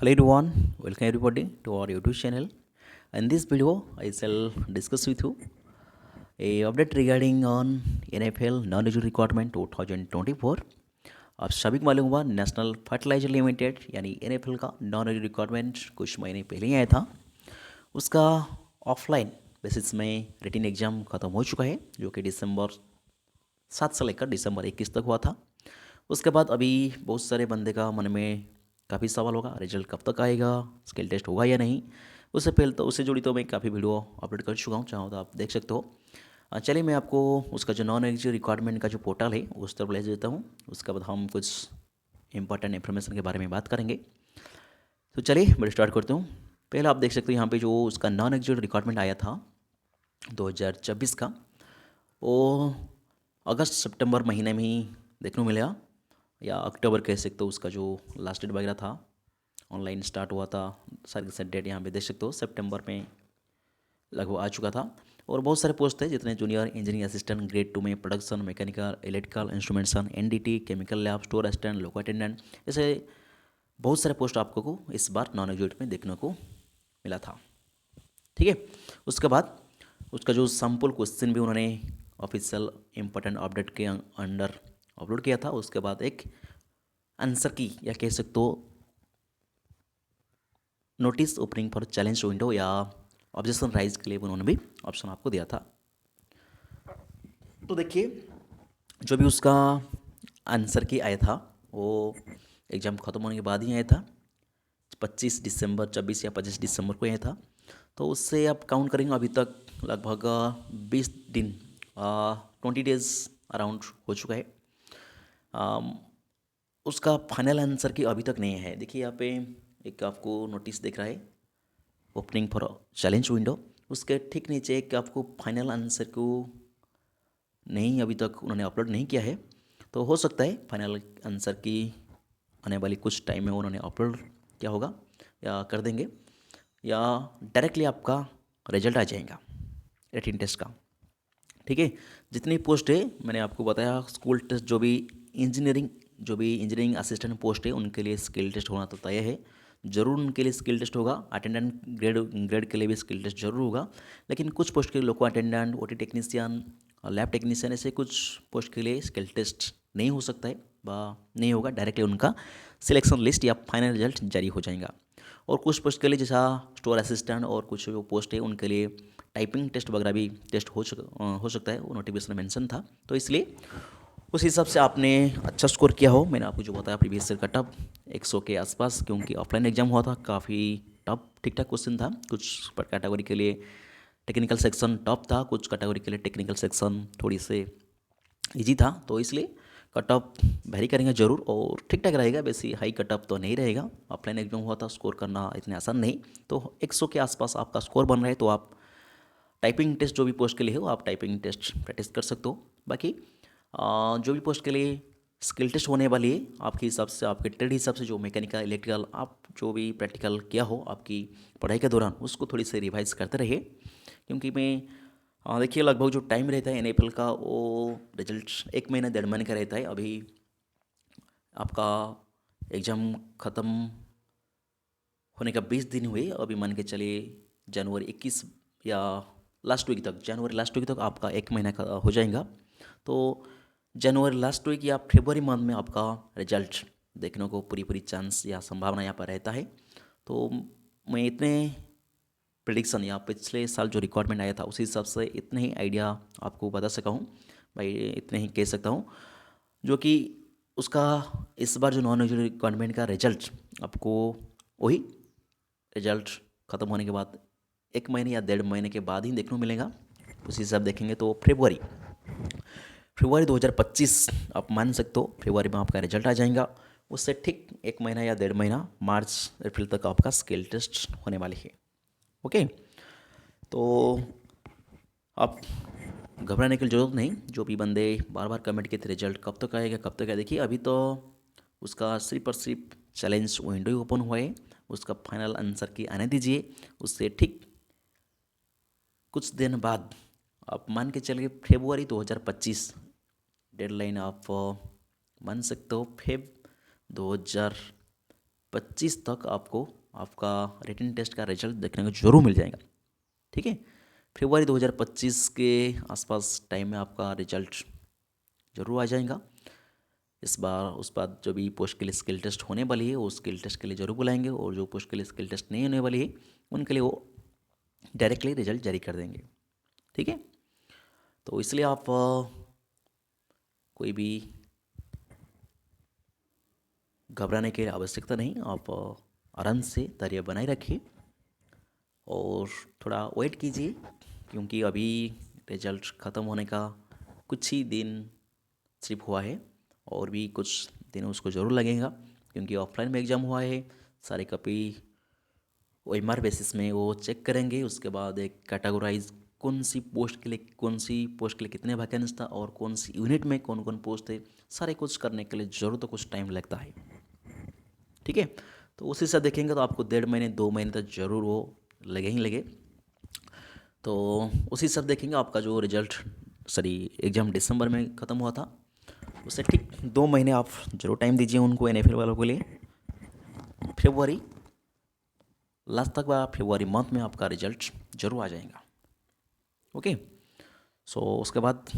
Hello everyone, welcome everybody to our YouTube channel. In this video, I shall discuss with you a update regarding on NFL non-usual requirement 2024. आप सभी को मालूम हुआ national fertiliser limited यानी NFL का non requirement कुछ महीने पहले ही आया था। उसका ऑफलाइन बेसिस में रिटन एग्ज़ाम ख़त्म हो चुका है जो कि दिसंबर 7 से लेकर दिसंबर 21 तक हुआ था। उसके बाद अभी बहुत सारे बंदे का मन में काफ़ी सवाल होगा, रिजल्ट कब तक आएगा, स्किल टेस्ट होगा या नहीं। उससे पहले तो उससे जुड़ी तो मैं काफ़ी वीडियो अपलोड कर चुका हूँ, चाहो तो आप देख सकते हो। चलिए मैं आपको उसका जो नॉन एग्जिट रिक्वायरमेंट का जो पोर्टल है उस तरफ ले देता हूँ। उसके बाद हम कुछ इंपॉर्टेंट इन्फॉर्मेशन के बारे में बात करेंगे। तो चलिए वीडियो स्टार्ट करते हूँ। पहले आप देख सकते हो यहाँ पे जो उसका नॉन एग्जिट रिक्वायरमेंट आया था 2024 का, वो अगस्त सितंबर महीने में ही देखने को मिला, या अक्टूबर कह सकते हो। उसका जो लास्ट डेट वगैरह था, ऑनलाइन स्टार्ट हुआ था, सारी सेट डेट यहाँ पे देख सकते हो, सितंबर में लगभग आ चुका था। और बहुत सारे पोस्ट थे जितने जूनियर इंजीनियरिंग असिस्टेंट ग्रेड 2 में production mechanical electrical instrumentation NDT chemical lab store assistant loco attendant, ऐसे बहुत सारे पोस्ट आपको को इस बार नॉन एग्जीक्यूटिव में देखने को मिला था। ठीक है। उसके बाद उसका जो सैम्पल क्वेश्चन भी उन्होंने ऑफिशियल इम्पोर्टेंट अपडेट के अंडर अपलोड किया था। उसके बाद एक आंसर की या कह सकते हो notice opening for challenge window या ऑब्जेक्शन राइज के लिए उन्होंने भी ऑप्शन आपको दिया था। तो देखिए, जो भी उसका आंसर की आया था वो एग्ज़ाम ख़त्म होने के बाद ही आया था। 25 दिसंबर 24 या 25 दिसंबर को आया था। तो उससे आप काउंट करेंगे अभी तक लगभग 20 दिन, 20 डेज अराउंड हो चुका है। उसका फाइनल आंसर की अभी तक नहीं है। देखिए यहाँ पे एक आपको नोटिस दिख रहा है, ओपनिंग फॉर चैलेंज विंडो। उसके ठीक नीचे एक आपको फाइनल आंसर को नहीं अभी तक उन्होंने अपलोड नहीं किया है। तो हो सकता है फाइनल आंसर की आने वाली कुछ टाइम में उन्होंने अपलोड किया होगा या कर देंगे, या डायरेक्टली आपका रिजल्ट आ जाएगा रिटन टेस्ट का। ठीक है। जितनी पोस्ट है मैंने आपको बताया, स्कूल टेस्ट जो भी इंजीनियरिंग असिस्टेंट पोस्ट है उनके लिए स्किल टेस्ट होना तो तय है, ज़रूर उनके लिए स्किल टेस्ट होगा। अटेंडेंट ग्रेड के लिए भी स्किल टेस्ट जरूर होगा। लेकिन कुछ पोस्ट के लिए loco attendant, OT technician, lab technician, ऐसे कुछ पोस्ट के लिए स्किल टेस्ट नहीं हो सकता है व नहीं होगा। डायरेक्टली उनका सिलेक्शन लिस्ट या फाइनल रिजल्ट जारी हो जाएगा। और कुछ पोस्ट के लिए जैसा स्टोर असिस्टेंट और कुछ जो पोस्ट है उनके लिए टाइपिंग टेस्ट वगैरह भी टेस्ट हो सकता है, वो नोटिफिकेशन में मेंशन था। तो इसलिए उस हिसाब से आपने अच्छा स्कोर किया हो। मैंने आपको जो बताया प्रीवियस ईयर का टफ 100 के आसपास, क्योंकि ऑफलाइन एग्जाम हुआ था, काफ़ी टफ ठीक ठाक क्वेश्चन था। कुछ कैटेगरी के लिए टेक्निकल सेक्शन टफ था, कुछ कैटेगरी के लिए टेक्निकल सेक्शन थोड़ी से इजी था। तो इसलिए कट ऑफ वेरी करेंगे ज़रूर और ठीक ठाक रहेगा, वैसे हाई कट ऑफ तो नहीं रहेगा। ऑफलाइन एग्जाम हुआ था, स्कोर करना इतने आसान नहीं। तो 100 के आसपास आपका स्कोर बन रहा है तो आप टाइपिंग टेस्ट जो भी पोस्ट के लिए हो आप टाइपिंग टेस्ट प्रैक्टिस कर सकते हो। बाकी जो भी पोस्ट के लिए स्किल टेस्ट होने वाली है, आपके हिसाब से, आपके ट्रेड हिसाब से, जो मैकेनिकल इलेक्ट्रिकल आप जो भी प्रैक्टिकल किया हो आपकी पढ़ाई के दौरान, उसको थोड़ी सी रिवाइज करते रहिए। क्योंकि मैं देखिए लगभग जो टाइम रहता है एन का, वो रिजल्ट 1 महीना 1.5 महीने का रहता है। अभी आपका एग्ज़ाम ख़त्म होने का 20 दिन हुए, अभी मान के चलिए जनवरी 21 या लास्ट वीक तक, जनवरी लास्ट वीक तक आपका 1 महीना का हो जाएगा। तो जनवरी लास्ट वीक या फरवरी मंथ में आपका रिजल्ट देखने को पूरी पूरी चांस या संभावना यहाँ पर रहता है। तो मैं इतने प्रिडिक्शन या पिछले साल जो रिक्वायरमेंट आया था उसी हिसाब से इतने ही आइडिया आपको बता सका हूँ भाई, इतने ही कह सकता हूँ। जो कि उसका इस बार जो नॉन रिक्वायरमेंट का रिजल्ट आपको वही रिजल्ट ख़त्म होने के बाद 1 महीने या 1.5 महीने के बाद ही देखने को मिलेगा। उसी हिसाब देखेंगे तो फरवरी फरवरी 2025 आप मान सकते हो, फरवरी में आपका रिजल्ट आ जाएगा। उससे ठीक 1 महीना या 1.5 महीना मार्च अप्रैल तक आपका स्किल टेस्ट होने वाली है। ओके। तो आप घबराने की ज़रूरत नहीं। जो भी बंदे बार बार कमेंट किए थे रिजल्ट कब तक आएगा कब तक आएगा, देखिए अभी तो उसका सिर्फ और सिर्फ चैलेंज विंडो ही ओपन हुआ है। उसका फाइनल आंसर की आने दीजिए। उससे ठीक कुछ दिन बाद आप मान के चलिए फरवरी 2025 डेडलाइन आप मान सकते हो, फेब 2025 25 तक आपको आपका रिटन टेस्ट का रिजल्ट देखने को जरूर मिल जाएगा। ठीक है, फरवरी 2025 के आसपास टाइम में आपका रिजल्ट जरूर आ जाएगा। इस बार उस बाद जो भी पोस्ट के लिए स्किल टेस्ट होने वाली है वो स्किल टेस्ट के लिए जरूर बुलाएंगे, और जो पोस्ट के लिए स्किल टेस्ट नहीं होने वाली है उनके लिए वो डायरेक्टली रिजल्ट जारी कर देंगे। ठीक है, तो इसलिए आप कोई भी घबराने की आवश्यकता नहीं, आप आराम से धैर्य बनाए रखिए और थोड़ा वेट कीजिए, क्योंकि अभी रिजल्ट ख़त्म होने का कुछ ही दिन सिर्फ हुआ है, और भी कुछ दिन उसको ज़रूर लगेगा, क्योंकि ऑफलाइन में एग्ज़ाम हुआ है। सारे कॉपी OMR बेसिस में वो चेक करेंगे, उसके बाद एक कैटेगराइज कौन सी पोस्ट के लिए कितने वैकेंसी था और कौन सी यूनिट में कौन कौन पोस्ट थे, सारे कुछ करने के लिए ज़रूर तो कुछ टाइम लगता है। ठीक है, तो उसी से देखेंगे तो आपको 1.5 महीने 2 महीने तक ज़रूर वो लगे ही लगे। तो उसी सब देखेंगे आपका जो रिजल्ट एग्ज़ाम दिसंबर में ख़त्म हुआ था, उससे ठीक 2 महीने आप जरूर टाइम दीजिए उनको, NFL वालों के लिए। फरवरी लास्ट तक या फरवरी मंथ में आपका रिजल्ट जरूर आ जाएगा। ओके, सो उसके बाद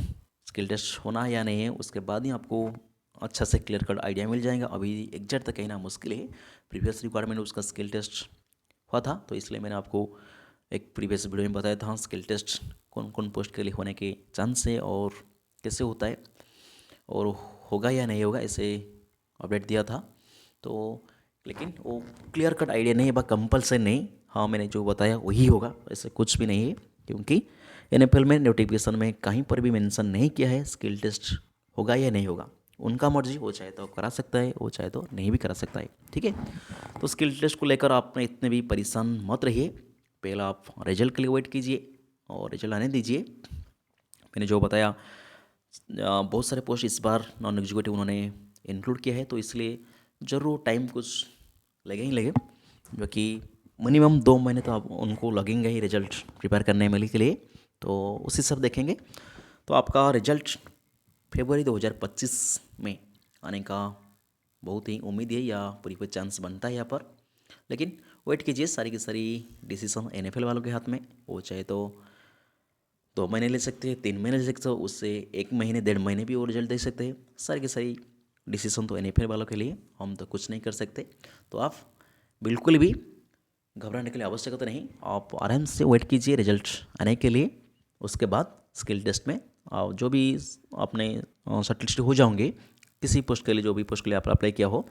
स्किल टेस्ट होना है या नहीं है, उसके बाद ही आपको अच्छा से क्लियर कट आइडिया मिल जाएगा। अभी एग्जैक्ट तक कहना मुश्किल है। प्रीवियस रिक्वायरमेंट उसका स्किल टेस्ट हुआ था, तो इसलिए मैंने आपको एक प्रीवियस वीडियो में बताया था स्किल टेस्ट कौन कौन पोस्ट के लिए होने के चांस है और कैसे होता है और होगा या नहीं होगा, ऐसे अपडेट दिया था। तो लेकिन वो क्लियर कट आइडिया नहीं है, बस कंपल्सरी नहीं, हाँ मैंने जो बताया वही होगा, ऐसे कुछ भी नहीं है। क्योंकि NFL में नोटिफिकेशन में कहीं पर भी मेंशन नहीं किया है स्किल टेस्ट होगा या नहीं होगा। उनका मर्जी, वो चाहे तो करा सकता है, वो चाहे तो नहीं भी करा सकता है। ठीक है, तो स्किल टेस्ट को लेकर आप इतने भी परेशान मत रहिए। पहले आप रिजल्ट के लिए वेट कीजिए और रिजल्ट आने दीजिए। मैंने जो बताया बहुत सारे पोस्ट इस बार नॉन एग्जीक्यूटिव उन्होंने इंक्लूड किया है, तो इसलिए ज़रूर टाइम कुछ लगे ही लगे, जो कि मिनिमम 2 महीने तो आप उनको लगेंगे ही रिजल्ट प्रिपेयर करने में के लिए। तो उसी सब देखेंगे, तो आपका रिजल्ट फरवरी 2025 में आने का बहुत ही उम्मीद है या पूरी कोई चांस बनता है यहाँ पर। लेकिन वेट कीजिए, सारी की सारी डिसीजन NFL वालों के हाथ में, वो चाहे तो 2 महीने ले सकते हैं, 3 महीने ले सकते हो, उससे 1 महीने 1.5 महीने भी और रिजल्ट दे सकते हैं। सारी की सारी डिसीजन तो NFL वालों के लिए, हम तो कुछ नहीं कर सकते। तो आप बिल्कुल भी घबराने के लिए आवश्यकता नहीं, आप आराम से वेट कीजिए रिजल्ट आने के लिए। उसके बाद स्किल टेस्ट में जो भी आपने शॉर्टलिस्ट हो जाओगे किसी पोस्ट के लिए, जो भी पोस्ट के लिए आप अप्लाई किया हो,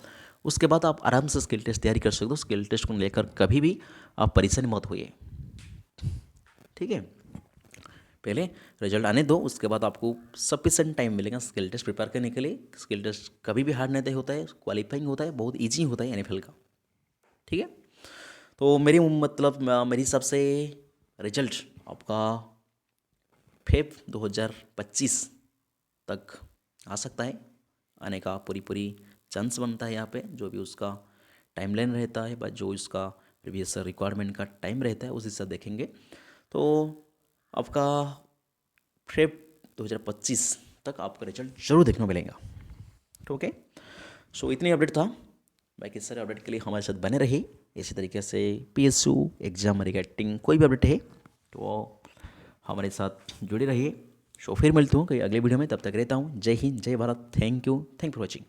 उसके बाद आप आराम से स्किल टेस्ट तैयारी कर सकते हो। स्किल टेस्ट को लेकर कभी भी आप परेशानी मत होइए। ठीक है, पहले रिजल्ट आने दो, उसके बाद आपको सफिशेंट टाइम मिलेगा स्किल टेस्ट प्रिपेयर करने के लिए। स्किल टेस्ट कभी भी हार्ड नहीं होता है, क्वालिफाइंग होता है, बहुत ईजी होता है NFL का। ठीक है, तो मेरी हिसाब से रिजल्ट आपका फेब 2025 तक आ सकता है, आने का पूरी चांस बनता है यहाँ पे। जो भी उसका टाइमलाइन रहता है, बस जो उसका प्रीवियस रिक्वायरमेंट का टाइम रहता है उसी से देखेंगे, तो आपका फेब 2025 तक आपका रिजल्ट जरूर देखने को मिलेगा। ओके, सो इतनी अपडेट था। बाकी सारे अपडेट के लिए हमारे साथ बने रहिए। इसी तरीके से PSU एग्ज़ाम रिगार्डिंग कोई भी अपडेट है तो हमारे साथ जुड़े रहिए। सो फिर मिलता हूँ कई अगले वीडियो में, तब तक रहता हूँ। जय हिंद, जय Bharat, thank you for watching.